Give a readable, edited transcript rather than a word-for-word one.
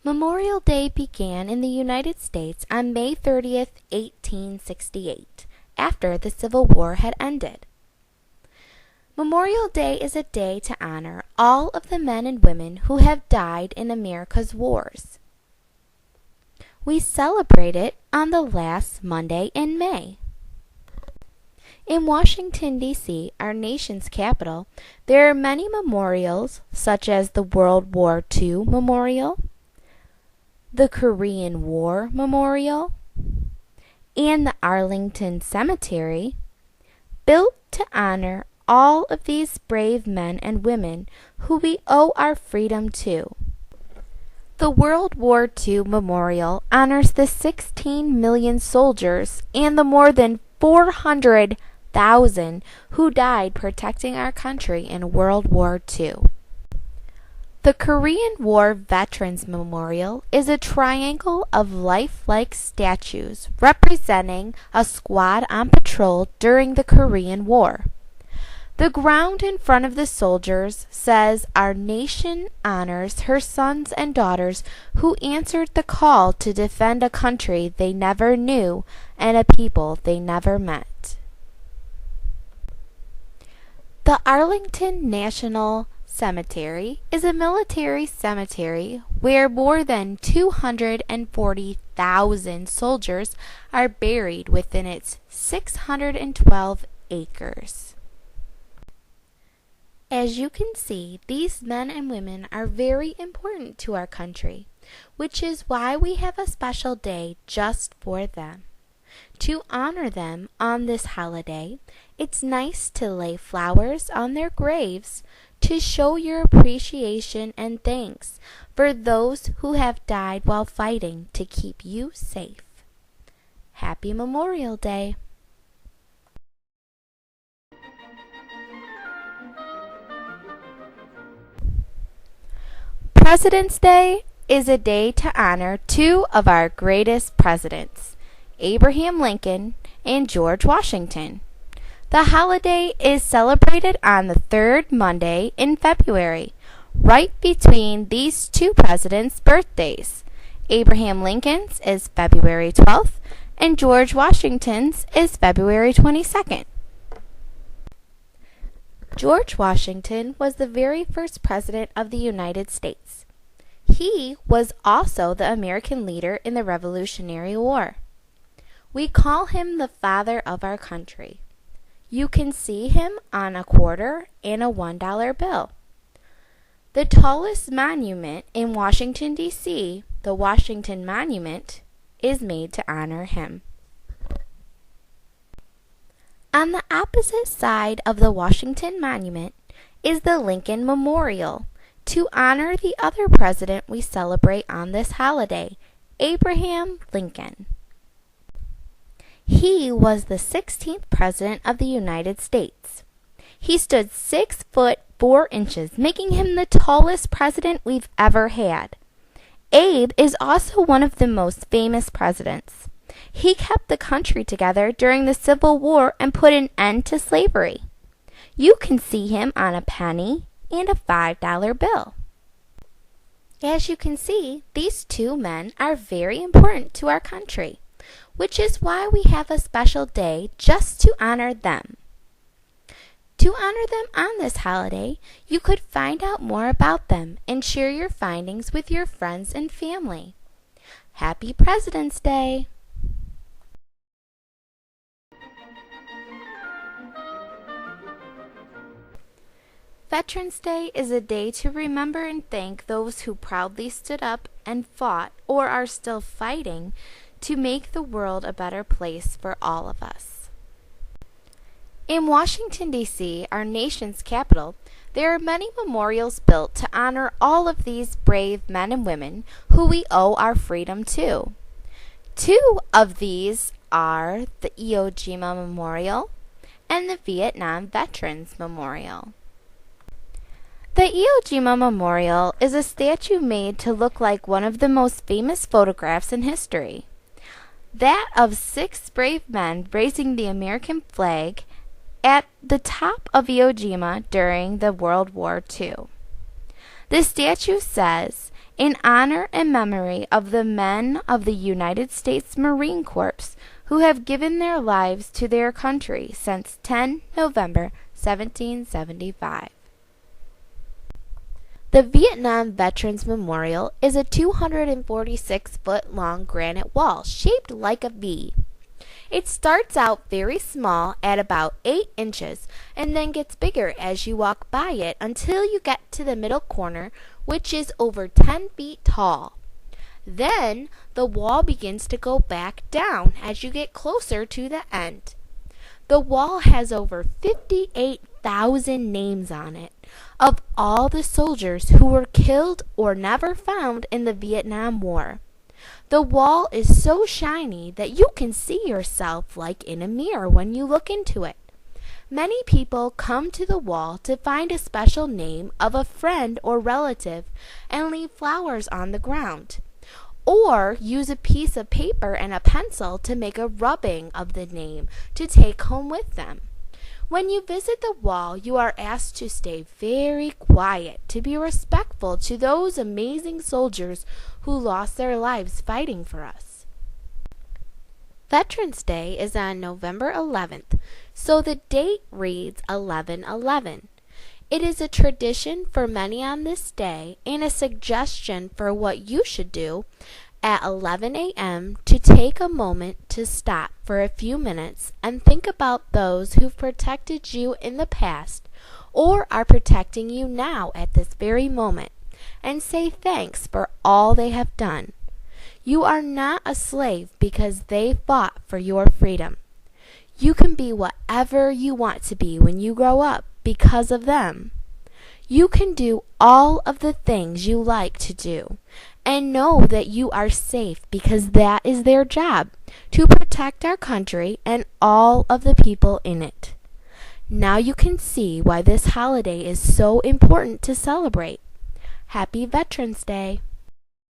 Memorial Day began in the United States on May 30th, 1868, after the Civil War had ended. Memorial Day is a day to honor all of the men and women who have died in America's wars. We celebrate it on the last Monday in May. In Washington, D.C., our nation's capital, there are many memorials, such as the World War II Memorial, the Korean War Memorial, and the Arlington Cemetery, built to honor all of these brave men and women who we owe our freedom to. The World War II Memorial honors the 16 million soldiers and the more than 400,000 who died protecting our country in World War II. The Korean War Veterans Memorial is a triangle of lifelike statues representing a squad on patrol during the Korean War. The ground in front of the soldiers says, "Our nation honors her sons and daughters who answered the call to defend a country they never knew and a people they never met." The Arlington National Cemetery is a military cemetery where more than 240,000 soldiers are buried within its 612 acres. As you can see, these men and women are very important to our country, which is why we have a special day just for them. To honor them on this holiday, it's nice to lay flowers on their graves to show your appreciation and thanks for those who have died while fighting to keep you safe. Happy Memorial Day! President's Day is a day to honor two of our greatest presidents, Abraham Lincoln and George Washington. The holiday is celebrated on the third Monday in February, right between these two presidents' birthdays. Abraham Lincoln's is February 12th, and George Washington's is February 22nd. George Washington was the very first president of the United States. He was also the American leader in the Revolutionary War. We call him the father of our country. You can see him on a quarter and a $1 bill. The tallest monument in Washington, D.C., the Washington Monument, is made to honor him. On the opposite side of the Washington Monument is the Lincoln Memorial, to honor the other president we celebrate on this holiday, Abraham Lincoln. He was the 16th president of the United States. He stood 6 foot 4 inches, making him the tallest president we've ever had. Abe is also one of the most famous presidents. He kept the country together during the Civil War and put an end to slavery. You can see him on a penny and a $5 bill. As you can see, these two men are very important to our country, which is why we have a special day just to honor them. To honor them on this holiday, you could find out more about them and share your findings with your friends and family. Happy President's Day! Veterans Day is a day to remember and thank those who proudly stood up and fought or are still fighting to make the world a better place for all of us. In Washington, D.C., our nation's capital, there are many memorials built to honor all of these brave men and women who we owe our freedom to. Two of these are the Iwo Jima Memorial and the Vietnam Veterans Memorial. The Iwo Jima Memorial is a statue made to look like one of the most famous photographs in history, that of 6 brave men raising the American flag at the top of Iwo Jima during the World War II. The statue says, in honor and memory of the men of the United States Marine Corps who have given their lives to their country since 10 November 1775. The Vietnam Veterans Memorial is a 246-foot-long granite wall shaped like a V. It starts out very small at about 8 inches and then gets bigger as you walk by it until you get to the middle corner, which is over 10 feet tall. Then the wall begins to go back down as you get closer to the end. The wall has over 58,000 names on it of all the soldiers who were killed or never found in the Vietnam War. The wall is so shiny that you can see yourself like in a mirror when you look into it. Many people come to the wall to find a special name of a friend or relative and leave flowers on the ground, or use a piece of paper and a pencil to make a rubbing of the name to take home with them. When you visit the wall, you are asked to stay very quiet, to be respectful to those amazing soldiers who lost their lives fighting for us. Veterans Day is on November 11th, so the date reads 11/11. It is a tradition for many on this day and a suggestion for what you should do at 11 a.m. to take a moment to stop for a few minutes and think about those who've protected you in the past or are protecting you now at this very moment, and say thanks for all they have done. You are not a slave because they fought for your freedom. You can be whatever you want to be when you grow up because of them. You can do all of the things you like to do and know that you are safe because that is their job, to protect our country and all of the people in it. Now you can see why this holiday is so important to celebrate. Happy Veterans Day!